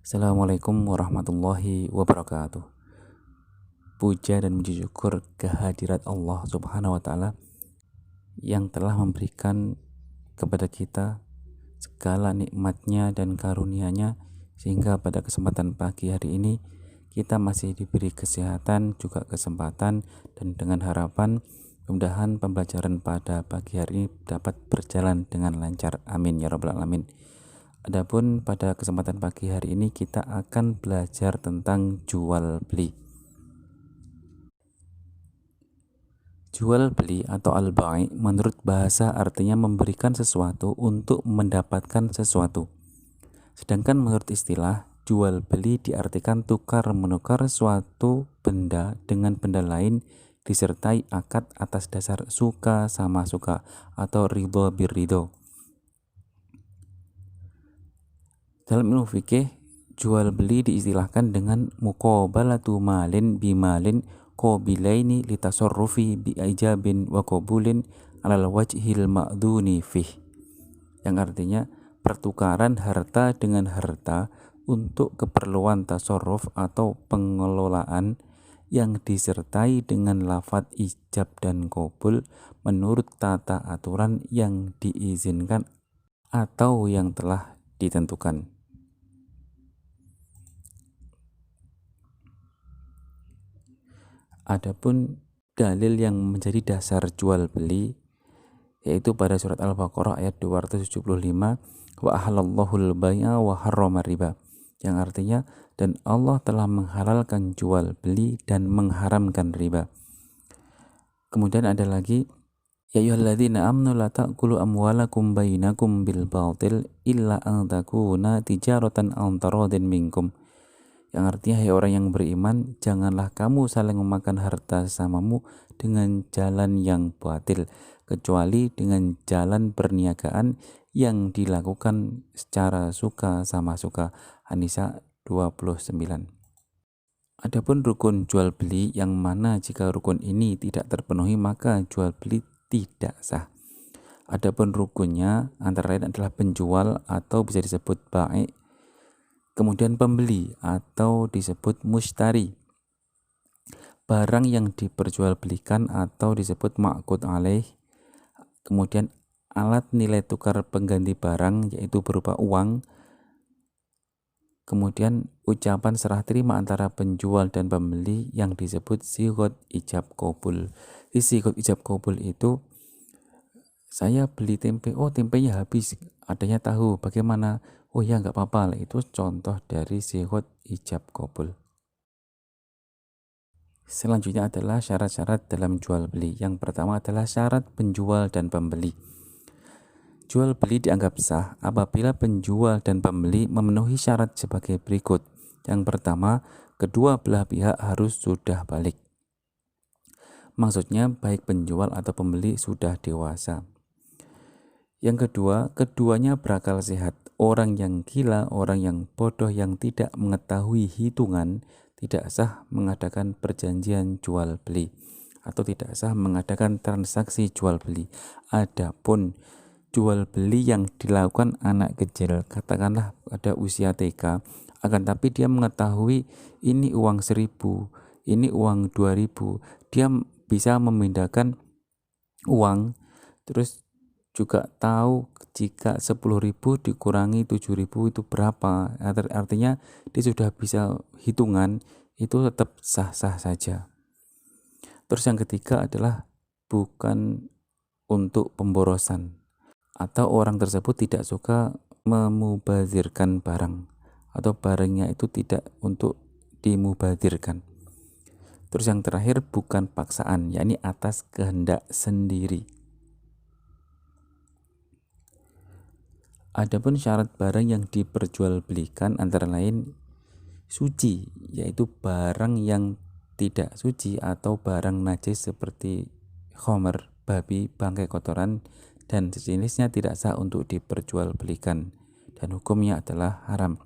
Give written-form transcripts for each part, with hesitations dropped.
Assalamualaikum warahmatullahi wabarakatuh. Puja dan puji syukur kehadirat Allah Subhanahu wa taala yang telah memberikan kepada kita segala nikmatnya dan karunia-Nya, sehingga pada kesempatan pagi hari ini kita masih diberi kesehatan, juga kesempatan, dan dengan harapan mudah-mudahan pembelajaran pada pagi hari ini dapat berjalan dengan lancar. Amin ya rabbal alamin. Adapun pada kesempatan pagi hari ini kita akan belajar tentang jual beli. Jual beli atau al-bai' menurut bahasa artinya memberikan sesuatu untuk mendapatkan sesuatu. Sedangkan menurut istilah, jual beli diartikan tukar menukar suatu benda dengan benda lain disertai akad atas dasar suka sama suka atau ridho birridho. Dalam ilmu fikih, jual beli diistilahkan dengan muqabalatu malin bimalin qabilaini litasarrufi bi'ijabin wa qabulin alal wajhil ma'duni fih. Yang artinya pertukaran harta dengan harta untuk keperluan tasarruf atau pengelolaan yang disertai dengan lafadz ijab dan qabul menurut tata aturan yang diizinkan atau yang telah ditentukan. Adapun dalil yang menjadi dasar jual beli yaitu pada surat Al-Baqarah ayat 275, wa ahallallahu al-bai'a wa harrama riba, yang artinya dan Allah telah menghalalkan jual beli dan mengharamkan riba. Kemudian ada lagi, ya ayyuhalladzina amanu la ta'kulu amwalakum bainakum bil batil illa an takuna tijaratan an taradin minkum, yang artinya hai orang yang beriman, janganlah kamu saling memakan harta sesamamu dengan jalan yang batil, kecuali dengan jalan perniagaan yang dilakukan secara suka sama suka. An-Nisa 29. Adapun rukun jual beli yang mana jika rukun ini tidak terpenuhi maka jual beli tidak sah. Adapun rukunnya antara lain adalah penjual atau bisa disebut bai', kemudian pembeli atau disebut mushtari, barang yang diperjualbelikan atau disebut ma'qud alaih, kemudian alat nilai tukar pengganti barang yaitu berupa uang, kemudian ucapan serah terima antara penjual dan pembeli yang disebut sighot ijab qabul. Di sighot ijab qabul itu, saya beli tempe, oh tempenya habis, adanya tahu, bagaimana? Oh ya nggak apa-apa, itu contoh dari sighot ijab qabul. Selanjutnya adalah syarat-syarat dalam jual beli. Yang pertama adalah syarat penjual dan pembeli. Jual beli dianggap sah apabila penjual dan pembeli memenuhi syarat sebagai berikut. Yang pertama, kedua belah pihak harus sudah balik. Maksudnya baik penjual atau pembeli sudah dewasa. Yang kedua, keduanya berakal sehat. Orang yang gila, orang yang bodoh yang tidak mengetahui hitungan tidak sah mengadakan perjanjian jual beli atau tidak sah mengadakan transaksi jual beli. Adapun jual beli yang dilakukan anak kecil, katakanlah ada usia TK, akan tapi dia mengetahui ini uang 1.000, ini uang 2.000, dia bisa memindahkan uang, terus juga tahu jika 10.000 dikurangi 7.000 itu berapa. Artinya dia sudah bisa hitungan, itu tetap sah-sah saja. Terus yang ketiga adalah bukan untuk pemborosan, atau orang tersebut tidak suka memubazirkan barang, atau barangnya itu tidak untuk dimubazirkan. Terus yang terakhir bukan paksaan, yakni atas kehendak sendiri. Adapun syarat barang yang diperjualbelikan antara lain suci, yaitu barang yang tidak suci atau barang najis seperti khomer, babi, bangkai kotoran, dan sejenisnya tidak sah untuk diperjualbelikan dan hukumnya adalah haram.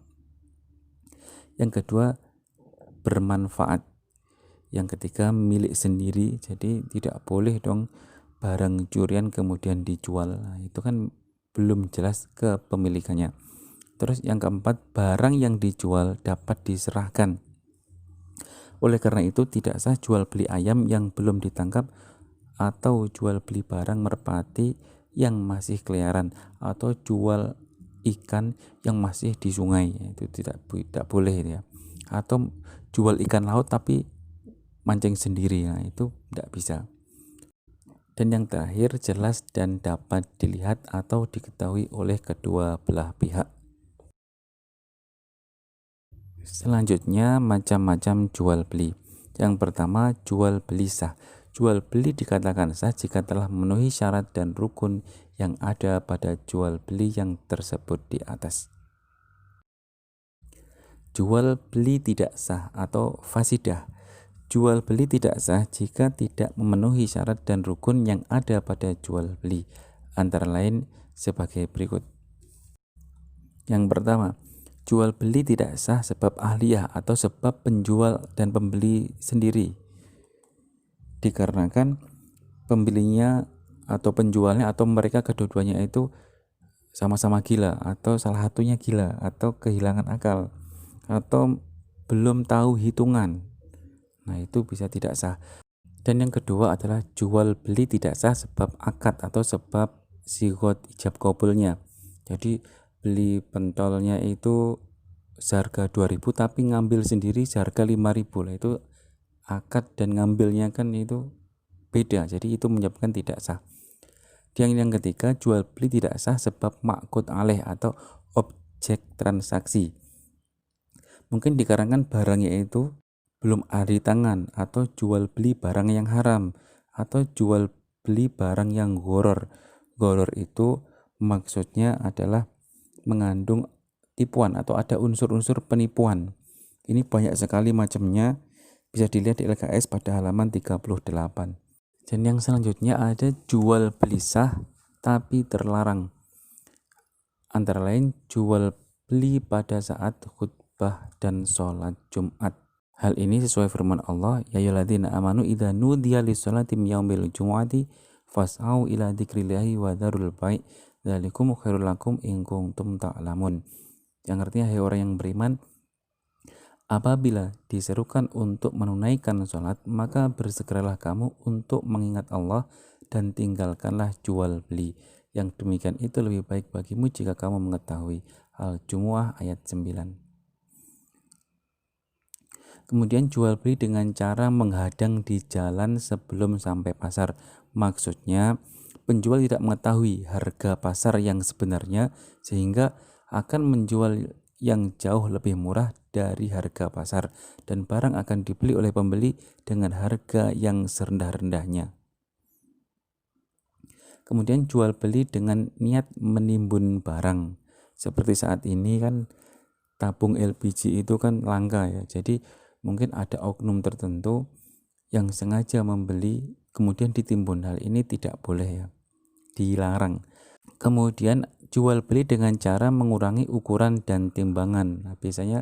Yang kedua, bermanfaat. Yang ketiga, milik sendiri, jadi tidak boleh dong barang curian kemudian dijual. Nah, itu kan belum jelas kepemilikannya. Terus yang keempat, barang yang dijual dapat diserahkan. Oleh karena itu tidak sah jual beli ayam yang belum ditangkap atau jual beli barang merpati yang masih keliaran atau jual ikan yang masih di sungai, itu tidak boleh ya. Atau jual ikan laut tapi mancing sendiri, nah itu tidak bisa. Dan yang terakhir, jelas dan dapat dilihat atau diketahui oleh kedua belah pihak. Selanjutnya, macam-macam jual beli. Yang pertama, jual beli sah. Jual beli dikatakan sah jika telah memenuhi syarat dan rukun yang ada pada jual beli yang tersebut di atas. Jual beli tidak sah atau fasidah. Jual beli tidak sah jika tidak memenuhi syarat dan rukun yang ada pada jual beli, antara lain sebagai berikut. Yang pertama, jual beli tidak sah sebab ahliyah atau sebab penjual dan pembeli sendiri, dikarenakan pembelinya atau penjualnya atau mereka kedua-duanya itu sama-sama gila, atau salah satunya gila, atau kehilangan akal, atau belum tahu hitungan. Nah, itu bisa tidak sah. Dan yang kedua adalah jual beli tidak sah sebab akad atau sebab sigot ijab kabulnya. Jadi beli pentolnya itu seharga 2.000 tapi ngambil sendiri seharga 5.000 lah, itu akad dan ngambilnya kan itu beda, jadi itu menyebabkan tidak sah. Yang ketiga, jual beli tidak sah sebab ma'qud alaih atau objek transaksi. Mungkin dikarenakan barangnya itu belum ada di tangan, atau jual beli barang yang haram, atau jual beli barang yang gharar. Gharar itu maksudnya adalah mengandung tipuan atau ada unsur-unsur penipuan. Ini banyak sekali macamnya, bisa dilihat di LKS pada halaman 38. Dan yang selanjutnya ada jual beli sah tapi terlarang. Antara lain jual beli pada saat khutbah dan sholat Jumat. Hal ini sesuai firman Allah, ya ayyuhalladzina amanu idza nudiya lis-sholati min yaumil jumu'ati fas'au ila dzikrillahi wa dzarul bai' dzalikum khairul lakum in kuntum ta'lamun. Yang artinya, hai orang yang beriman, apabila diserukan untuk menunaikan sholat, maka bersegeralah kamu untuk mengingat Allah dan tinggalkanlah jual beli. Yang demikian itu lebih baik bagimu jika kamu mengetahui. Al-Jumu'ah ayat 9. Kemudian jual beli dengan cara menghadang di jalan sebelum sampai pasar. Maksudnya penjual tidak mengetahui harga pasar yang sebenarnya sehingga akan menjual yang jauh lebih murah dari harga pasar, dan barang akan dibeli oleh pembeli dengan harga yang serendah-rendahnya. Kemudian jual beli dengan niat menimbun barang. Seperti saat ini kan tabung LPG itu kan langka ya. Jadi mungkin ada oknum tertentu yang sengaja membeli kemudian ditimbun. Hal ini tidak boleh ya, dilarang. Kemudian jual beli dengan cara mengurangi ukuran dan timbangan. Nah, biasanya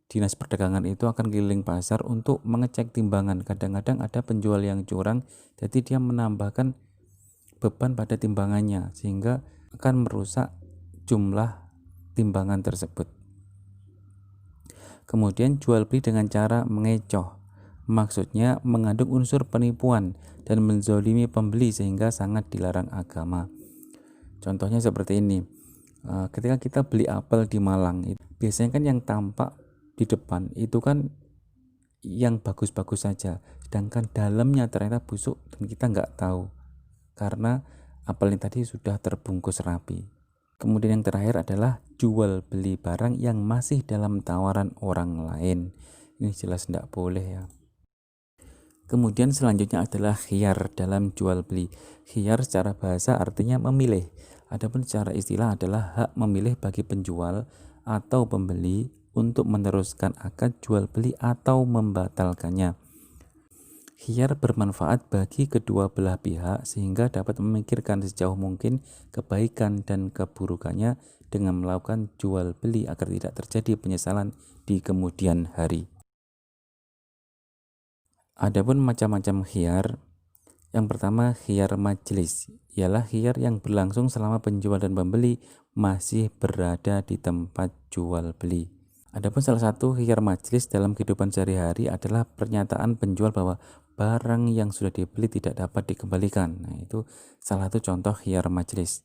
dinas perdagangan itu akan keliling pasar untuk mengecek timbangan. Kadang-kadang ada penjual yang curang, jadi dia menambahkan beban pada timbangannya sehingga akan merusak jumlah timbangan tersebut. Kemudian jual beli dengan cara mengecoh, maksudnya mengandung unsur penipuan dan menzolimi pembeli sehingga sangat dilarang agama. Contohnya seperti ini, ketika kita beli apel di Malang, biasanya kan yang tampak di depan itu kan yang bagus-bagus saja, sedangkan dalamnya ternyata busuk dan kita nggak tahu karena apelnya tadi sudah terbungkus rapi. Kemudian yang terakhir adalah jual beli barang yang masih dalam tawaran orang lain. Ini jelas tidak boleh ya. Kemudian selanjutnya adalah khiyar dalam jual beli. Khiyar secara bahasa artinya memilih. Adapun secara istilah adalah hak memilih bagi penjual atau pembeli untuk meneruskan akad jual beli atau membatalkannya. Khiyar bermanfaat bagi kedua belah pihak sehingga dapat memikirkan sejauh mungkin kebaikan dan keburukannya dengan melakukan jual beli agar tidak terjadi penyesalan di kemudian hari. Adapun macam-macam khiyar, yang pertama khiyar majelis, ialah khiyar yang berlangsung selama penjual dan pembeli masih berada di tempat jual beli. Adapun salah satu khiyar majelis dalam kehidupan sehari-hari adalah pernyataan penjual bahwa barang yang sudah dibeli tidak dapat dikembalikan. Nah, itu salah satu contoh khiyar majelis.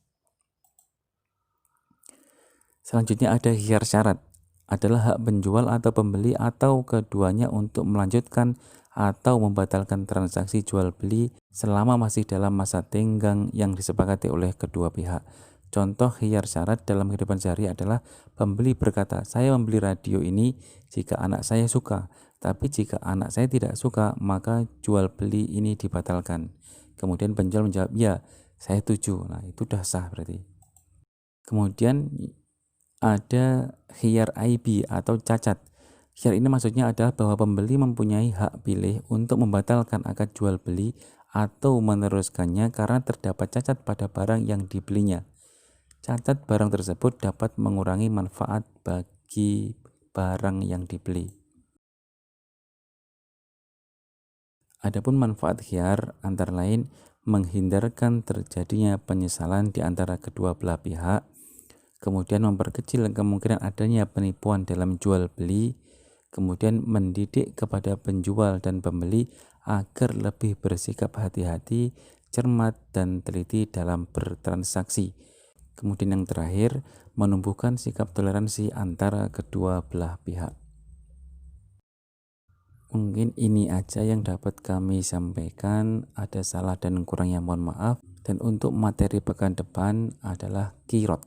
Selanjutnya ada khiyar syarat, adalah hak penjual atau pembeli atau keduanya untuk melanjutkan atau membatalkan transaksi jual beli selama masih dalam masa tenggang yang disepakati oleh kedua pihak. Contoh khiyar syarat dalam kehidupan sehari adalah pembeli berkata, saya membeli radio ini jika anak saya suka, tapi jika anak saya tidak suka, maka jual beli ini dibatalkan. Kemudian penjual menjawab, ya, saya setuju. Nah, itu udah sah berarti. Kemudian ada khiyar aibi atau cacat. Khiyar ini maksudnya adalah bahwa pembeli mempunyai hak pilih untuk membatalkan akad jual beli atau meneruskannya karena terdapat cacat pada barang yang dibelinya. Cacat barang tersebut dapat mengurangi manfaat bagi barang yang dibeli. Adapun manfaat khiyar antara lain menghindarkan terjadinya penyesalan di antara kedua belah pihak, kemudian memperkecil kemungkinan adanya penipuan dalam jual beli, kemudian mendidik kepada penjual dan pembeli agar lebih bersikap hati-hati, cermat, dan teliti dalam bertransaksi. Kemudian yang terakhir, menumbuhkan sikap toleransi antara kedua belah pihak. Mungkin ini aja yang dapat kami sampaikan. Ada salah dan kurangnya mohon maaf. Dan untuk materi pekan depan adalah kirot.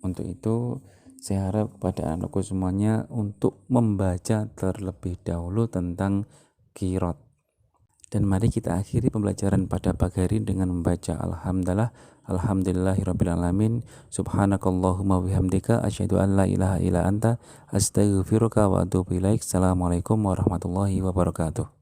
Untuk itu saya harap kepada anakku semuanya untuk membaca terlebih dahulu tentang kirot. Dan mari kita akhiri pembelajaran pada pagi hari dengan membaca Alhamdulillahirrabbilalamin. Subhanakallahumma bihamdika asyhadu an la ilaha illa anta astaghfiruka wa atubu ilaik. Assalamualaikum warahmatullahi wabarakatuh.